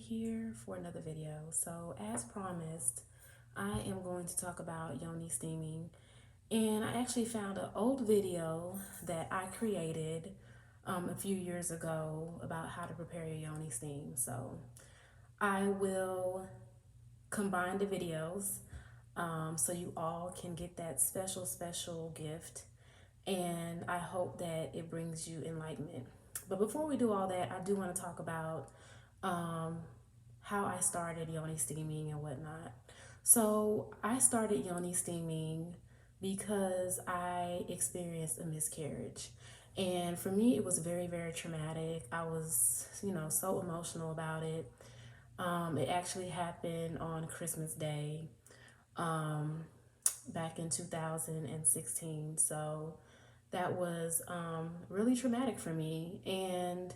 here for another video. So as promised, I am going to talk about Yoni steaming. And I actually found an old video that I created a few years ago about how to prepare your Yoni steam. So I will combine the videos so you all can get that special gift. And I hope that it brings you enlightenment. But before we do all that, I do want to talk about um, how I started Yoni steaming and whatnot. So I started Yoni steaming because I experienced a miscarriage. And for me, it was very traumatic. I was, so emotional about it. It actually happened on Christmas Day um, back in 2016. So that was really traumatic for me. And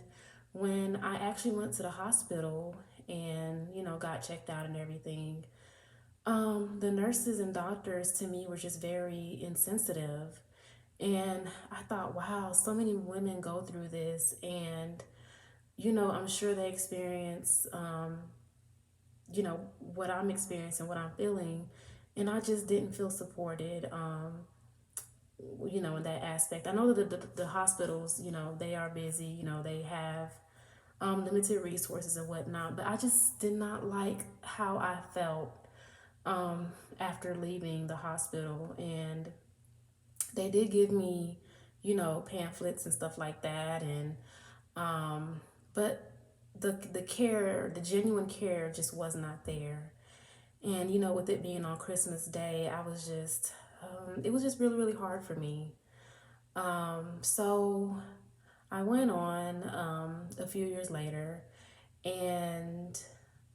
when I actually went to the hospital and, got checked out and everything, the nurses and doctors to me were just very insensitive. And I thought, wow, so many women go through this. And, I'm sure they experience, what I'm experiencing, what I'm feeling. And I just didn't feel supported. In that aspect. I know that the hospitals, they are busy, they have limited resources and whatnot, but I just did not like how I felt after leaving the hospital. And they did give me, pamphlets and stuff like that. And, but the care, the genuine care just was not there. And, with it being on Christmas Day, I was just, it was just really hard for me. So I went on a few years later and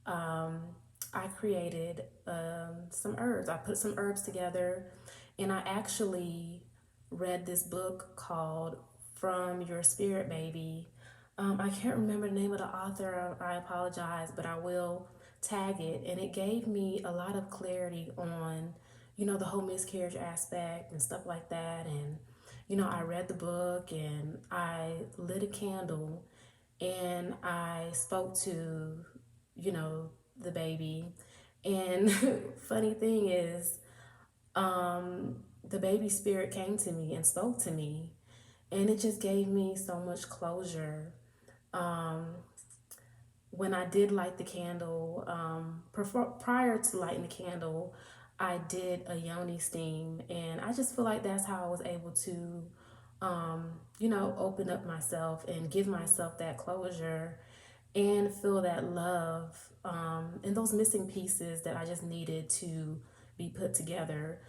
um, I created some herbs. I put some herbs together and I actually read this book called From Your Spirit Baby. I can't remember the name of the author. I apologize, but I will tag it. And it gave me a lot of clarity on, the whole miscarriage aspect and stuff like that. And, I read the book and I lit a candle and I spoke to, the baby. And funny thing is, the baby spirit came to me and spoke to me, and it just gave me so much closure. Um, when I did light the candle, prior to lighting the candle, I did a yoni steam, and I just feel like that's how I was able to, open up myself and give myself that closure and feel that love and those missing pieces that I just needed to be put together.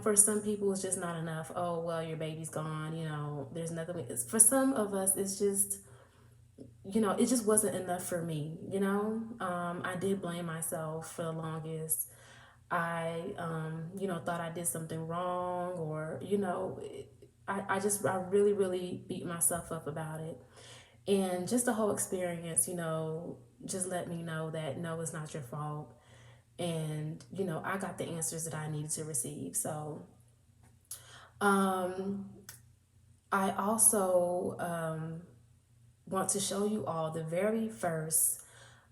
For some people, it's just not enough. Oh, well, your baby's gone. There's nothing. For some of us, it's just, it just wasn't enough for me. I did blame myself for the longest. I, thought I did something wrong, or, I really beat myself up about it. And just the whole experience, just let me know that no, it's not your fault. And, I got the answers that I needed to receive. So, um, I also want to show you all the very first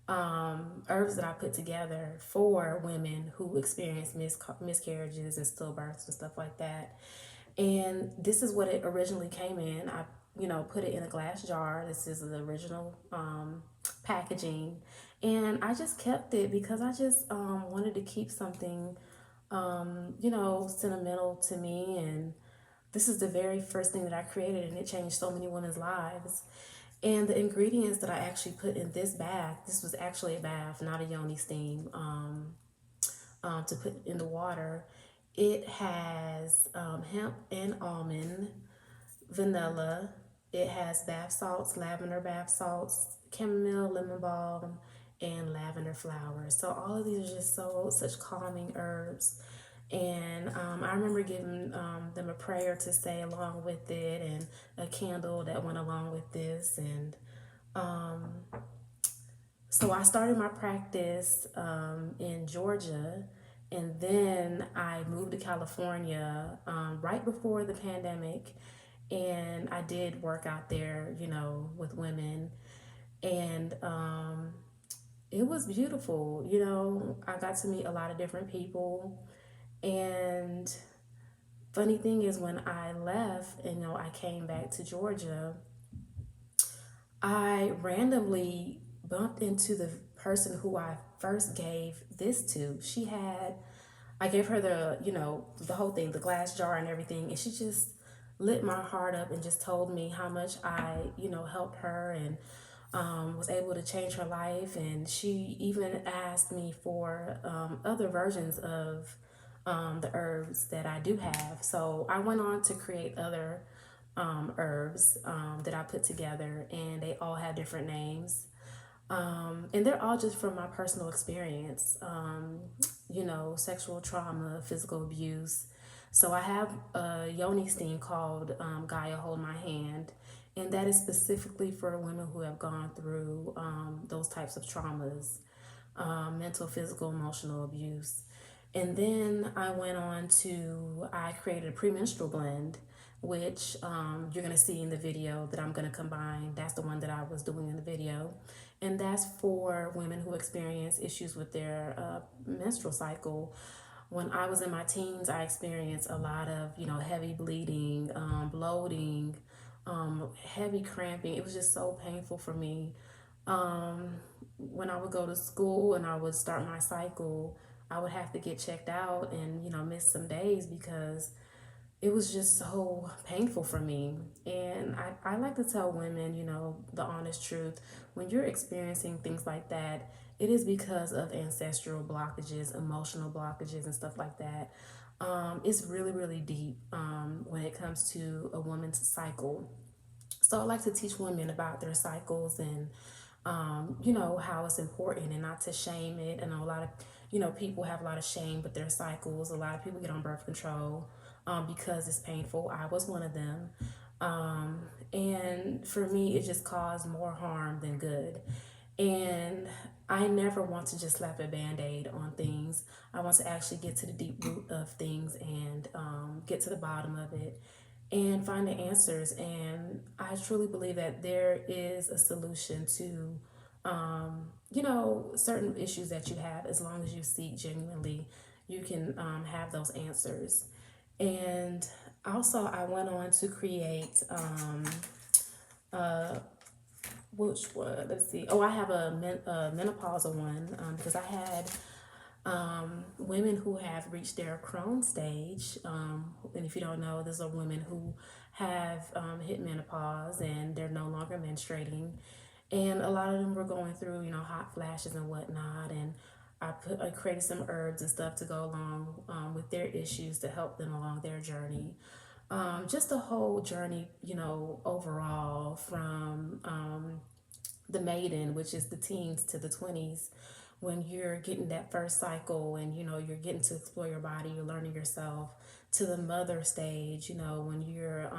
herbs that I put together for women who experience miscarriages and stillbirths and stuff like that. And this is what it originally came in. I, put it in a glass jar. This is the original packaging. And I just kept it because I just wanted to keep something, sentimental to me. And this is the very first thing that I created, and it changed so many women's lives. And the ingredients that I actually put in this bath, this was actually a bath, not a yoni steam, to put in the water. It has hemp and almond, vanilla. It has bath salts, lavender bath salts, chamomile, lemon balm, and lavender flowers. So all of these are just such calming herbs. And I remember giving them a prayer to say along with it, and a candle that went along with this. And um, so I started my practice in Georgia, and then I moved to California right before the pandemic. And I did work out there, with women. And it was beautiful. I got to meet a lot of different people. And funny thing is, when I left and I came back to Georgia, I randomly bumped into the person who I first gave this to. I gave her the whole thing, the glass jar and everything, and she just lit my heart up and just told me how much I helped her and was able to change her life. And she even asked me for other versions of the herbs that I do have. So I went on to create other herbs that I put together, and they all have different names. And they're all just from my personal experience, sexual trauma, physical abuse. So I have a Yoni steam called Gaia Hold My Hand, and that is specifically for women who have gone through those types of traumas, mental, physical, emotional abuse. And then I created a premenstrual blend, which you're going to see in the video that I'm going to combine. That's the one that I was doing in the video. And that's for women who experience issues with their menstrual cycle. When I was in my teens, I experienced a lot of, heavy bleeding, bloating, heavy cramping. It was just so painful for me. When I would go to school and I would start my cycle, I would have to get checked out and, miss some days because it was just so painful for me. And I like to tell women, the honest truth. When you're experiencing things like that, it is because of ancestral blockages, emotional blockages, and stuff like that. It's really, really deep when it comes to a woman's cycle. So I like to teach women about their cycles and, how it's important and not to shame it. And a lot of, people have a lot of shame with their cycles. A lot of people get on birth control because it's painful. I was one of them. And for me, it just caused more harm than good. And I never want to just slap a band-aid on things. I want to actually get to the deep root of things and get to the bottom of it and find the answers. And I truly believe that there is a solution to, certain issues that you have. As long as you seek genuinely, you can have those answers. And also, I went on to create uh, which one? Let's see. Oh, I have a menopausal one because I had women who have reached their crone stage. And if you don't know, these are women who have hit menopause and they're no longer menstruating. And a lot of them were going through, hot flashes and whatnot. And I created some herbs and stuff to go along with their issues to help them along their journey. Just the whole journey, overall from the maiden, which is the teens to the 20s, when you're getting that first cycle and you're getting to explore your body, you're learning yourself, to the mother stage, when you're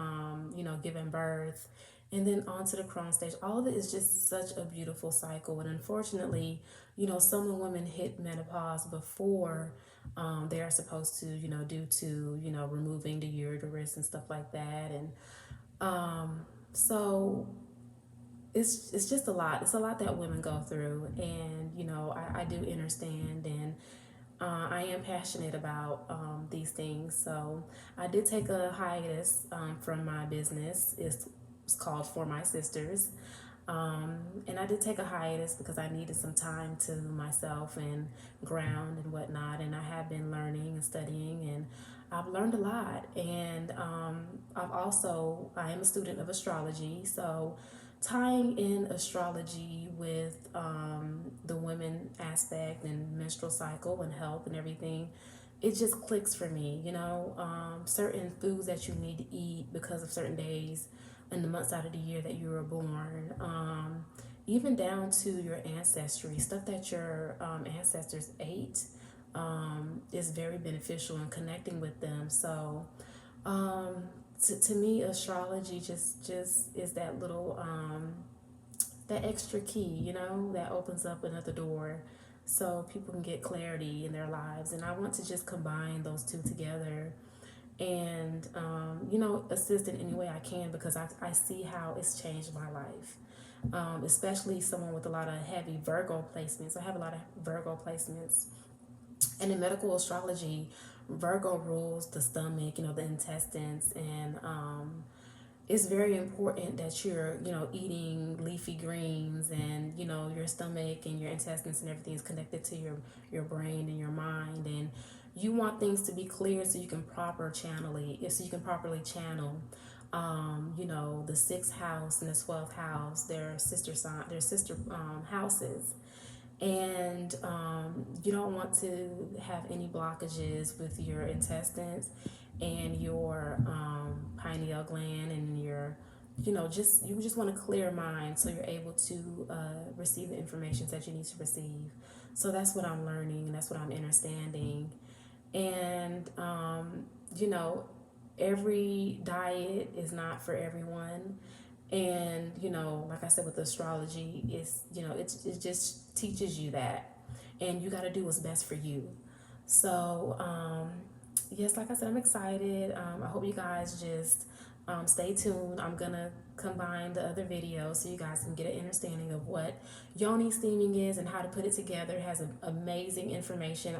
giving birth, and then on to the crone stage. All of it is just such a beautiful cycle. And unfortunately, some women hit menopause before they are supposed to, due to removing the uterus and stuff like that. And so it's just a lot. It's a lot that women go through, and I do understand, and I am passionate about these things. So I did take a hiatus from my business. It's called For My Sisters. And I did take a hiatus because I needed some time to myself and ground and whatnot. And I have been learning and studying, and I've learned a lot. And I am a student of astrology. So tying in astrology with the women aspect and menstrual cycle and health and everything, it just clicks for me. Certain foods that you need to eat because of certain days and the months out of the year that you were born, even down to your ancestry, stuff that your ancestors ate is very beneficial in connecting with them. So to me, astrology just is that little that extra key, that opens up another door so people can get clarity in their lives. And I want to just combine those two together and assist in any way I can, because I see how it's changed my life. especially someone with a lot of heavy Virgo placements. I have a lot of Virgo placements. And in medical astrology, Virgo rules the stomach, the intestines, and it's very important that you're, eating leafy greens, and your stomach and your intestines and everything is connected to your brain and your mind, and you want things to be clear so you can properly channel. The sixth house and the 12th house, their sister houses, and you don't want to have any blockages with your intestines and your pineal gland and your you just want a clear mind so you're able to receive the information that you need to receive. So that's what I'm learning and that's what I'm understanding. And you know every diet is not for everyone. And like I said, with astrology, it just teaches you that, and you got to do what's best for you. So yes, like I said, I'm excited. I hope you guys just stay tuned. I'm gonna combine the other videos so you guys can get an understanding of what Yoni steaming is and how to put it together. It has amazing information.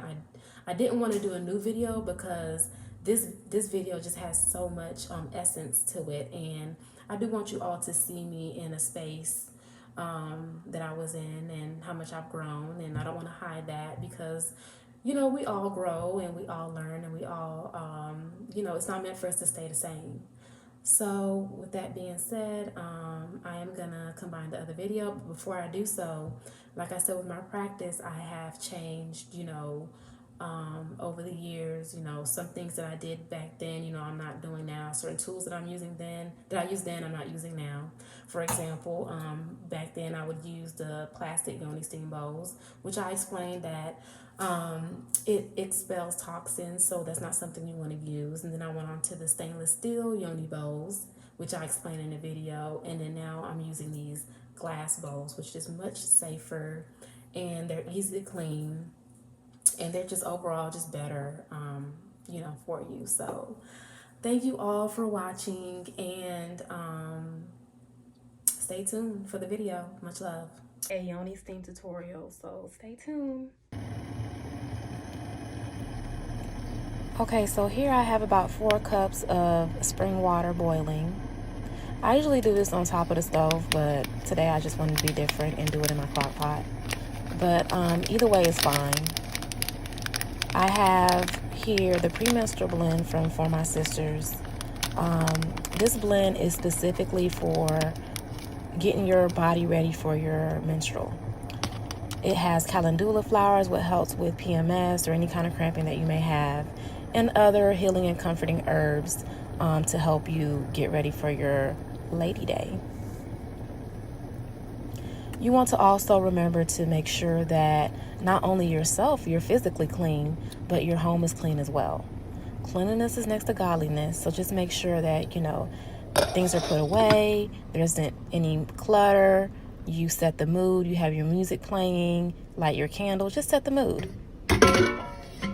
I didn't want to do a new video because this video just has so much essence to it, and I do want you all to see me in a space that I was in and how much I've grown, and I don't want to hide that because we all grow and we all learn and we all it's not meant for us to stay the same. So with that being said, I am gonna combine the other video. But before I do so, like I said, with my practice, I have changed, over the years. Some things that I did back then, I'm not doing now. Certain tools that I used then, I'm not using now. For example, back then I would use the plastic Yoni steam bowls, which I explained that it expels toxins, so that's not something you want to use. And then I went on to the stainless steel Yoni bowls, which I explained in the video. And then now I'm using these glass bowls, which is much safer, and they're easy to clean, and they're just overall just better, for you. So thank you all for watching, and stay tuned for the video. Much love. A Yoni steam tutorial, so stay tuned. Okay, so here I have about 4 cups of spring water boiling. I usually do this on top of the stove, but today I just wanted to be different and do it in my crock pot. But either way is fine. I have here the premenstrual blend from For My Sisters. This blend is specifically for getting your body ready for your menstrual. It has calendula flowers, what helps with PMS or any kind of cramping that you may have, and other healing and comforting herbs to help you get ready for your Lady Day. You want to also remember to make sure that not only yourself, you're physically clean, but your home is clean as well. Cleanliness is next to godliness, so just make sure that, things are put away, there isn't any clutter, you set the mood, you have your music playing, light your candles, just set the mood.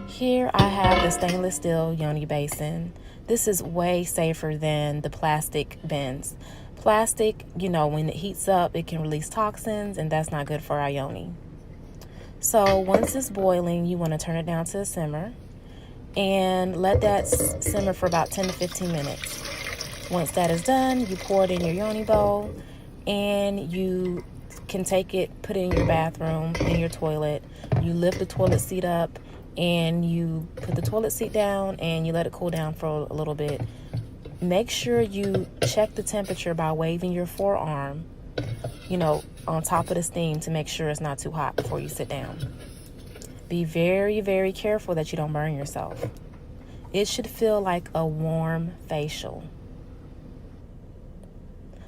Here I have the stainless steel Yoni basin. This is way safer than the plastic bins. Plastic, when it heats up, it can release toxins, and that's not good for our Yoni. So once it's boiling, you want to turn it down to a simmer and let that simmer for about 10 to 15 minutes. Once that is done, you pour it in your Yoni bowl, and you can take it, put it in your bathroom, in your toilet. You lift the toilet seat up, and you put the toilet seat down, and you let it cool down for a little bit. Make sure you check the temperature by waving your forearm, on top of the steam to make sure it's not too hot before you sit down. Be very, very careful that you don't burn yourself. It should feel like a warm facial.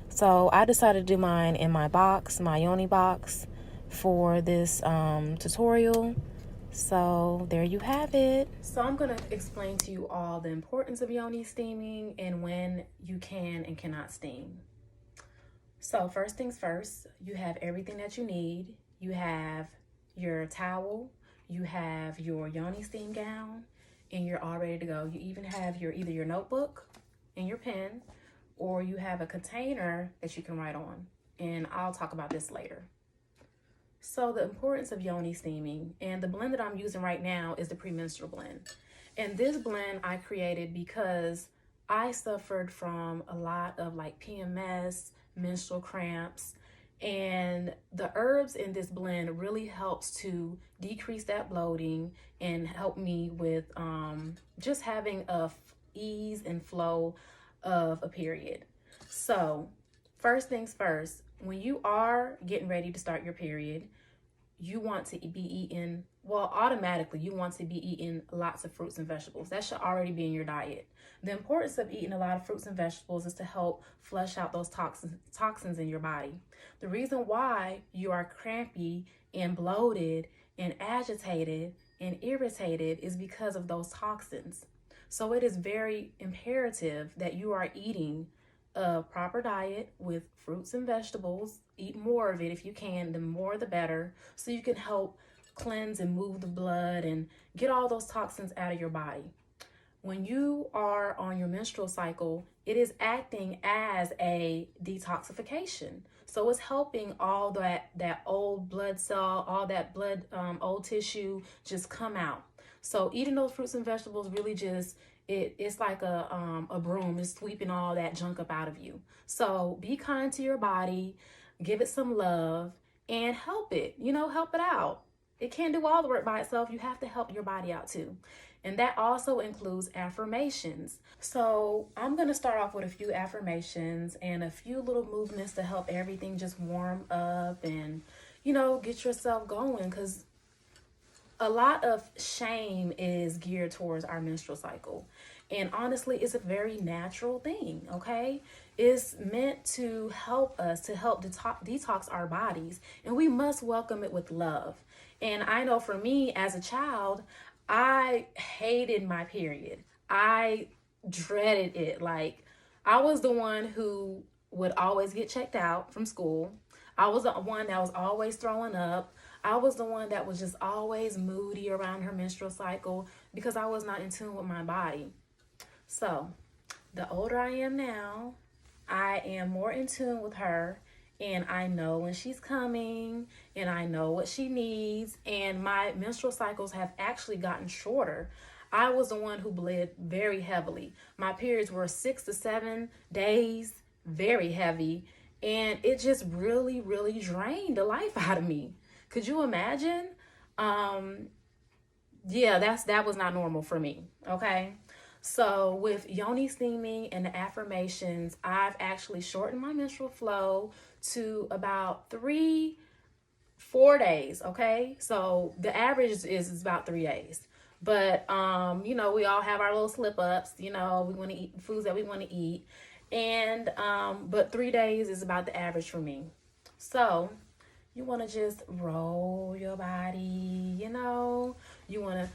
So I decided to do mine in my box, my Yoni box, for this tutorial. So there you have it. So I'm going to explain to you all the importance of Yoni steaming and when you can and cannot steam. So first things first, you have everything that you need. You have your towel, you have your Yoni steam gown, and you're all ready to go. You even have either your notebook and your pen, or you have a container that you can write on. and I'll talk about this later. So the importance of yoni steaming, and the blend that I'm using right now is the premenstrual blend. And this blend I created because I suffered from a lot of like PMS, menstrual cramps, and the herbs in this blend really helps to decrease that bloating and help me with just having a ease and flow of a period. So first things first, when you are getting ready to start your period, you want to be eating, well, automatically you want to be eating lots of fruits and vegetables. That should already be in your diet. The importance of eating a lot of fruits and vegetables is to help flush out those toxins in your body. The reason why you are crampy and bloated and agitated and irritated is because of those toxins. So it is very imperative that you are eating a proper diet with fruits and vegetables. Eat more of it if you can, the more the better, so you can help cleanse and move the blood and get all those toxins out of your body. When you are on your menstrual cycle, it is acting as a detoxification. So it's helping all that old blood cell, all that blood, old tissue just come out. So eating those fruits and vegetables really just, it's like a broom. It's sweeping all that junk up out of you. So be kind to your body, give it some love, and help it, help it out. It can't do all the work by itself. You have to help your body out too. And that also includes affirmations. So I'm going to start off with a few affirmations and a few little movements to help everything just warm up and, get yourself going, because a lot of shame is geared towards our menstrual cycle. And honestly, it's a very natural thing, okay? It's meant to help us, to help detox our bodies, and we must welcome it with love. And I know for me as a child, I hated my period. I dreaded it. Like, I was the one who would always get checked out from school. I was the one that was always throwing up. I was the one that was just always moody around her menstrual cycle because I was not in tune with my body. So the older I am now, I am more in tune with her, and I know when she's coming, and I know what she needs, and my menstrual cycles have actually gotten shorter. I was the one who bled very heavily. My periods were 6 to 7 days, very heavy, and it just really, really drained the life out of me. Could you imagine? Yeah, that was not normal for me, okay? So with yoni steaming and the affirmations, I've actually shortened my menstrual flow to about 3-4 days, okay? So the average is about 3 days. But, we all have our little slip ups, we want to eat foods that we want to eat. And, but 3 days is about the average for me. So you want to just roll your body, you want to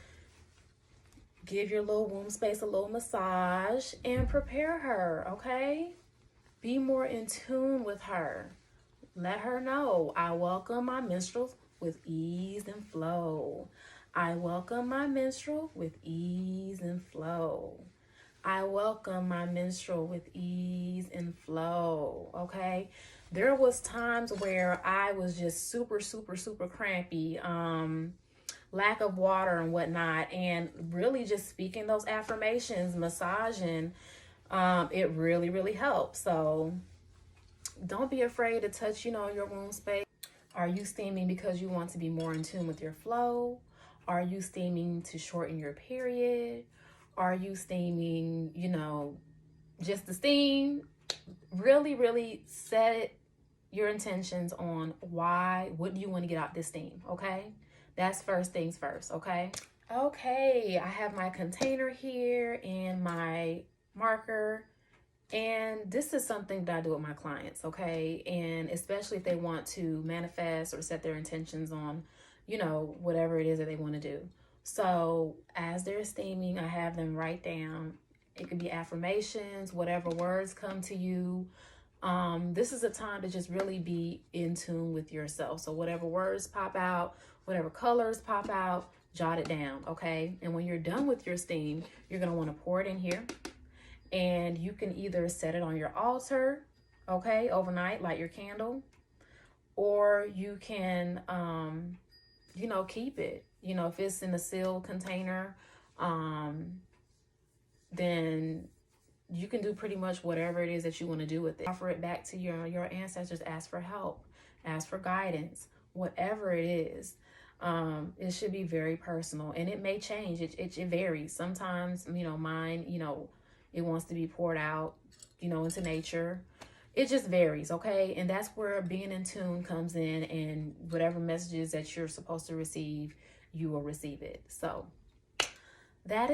give your little womb space a little massage and prepare her, okay? Be more in tune with her. Let her know, I welcome my menstrual with ease and flow. I welcome my menstrual with ease and flow. I welcome my menstrual with ease and flow, okay? There was times where I was just super, super, super crampy, lack of water and whatnot, and really just speaking those affirmations, massaging, it really, really helps. So don't be afraid to touch, your womb space. Are you steaming because you want to be more in tune with your flow? Are you steaming to shorten your period? Are you steaming, just to steam? Really, really set your intentions on what do you want to get out this steam, okay? That's first things first, okay? Okay, I have my container here and my marker. And this is something that I do with my clients, okay? And especially if they want to manifest or set their intentions on, whatever it is that they want to do. So as they're steaming, I have them write down. It could be affirmations, whatever words come to you. This is a time to just really be in tune with yourself. So whatever words pop out, whatever colors pop out, jot it down, okay? And when you're done with your steam, you're going to want to pour it in here. And you can either set it on your altar, okay, overnight, light your candle, or you can, you know, keep it. You know, if it's in a sealed container, then you can do pretty much whatever it is that you want to do with it. Offer it back to your ancestors. Ask for help, ask for guidance, whatever it is. It should be very personal, and it may change. It varies. Sometimes, you know, mine, you know, it wants to be poured out, you know, into nature. It just varies, okay? And that's where being in tune comes in, and whatever messages that you're supposed to receive, you will receive it. So that is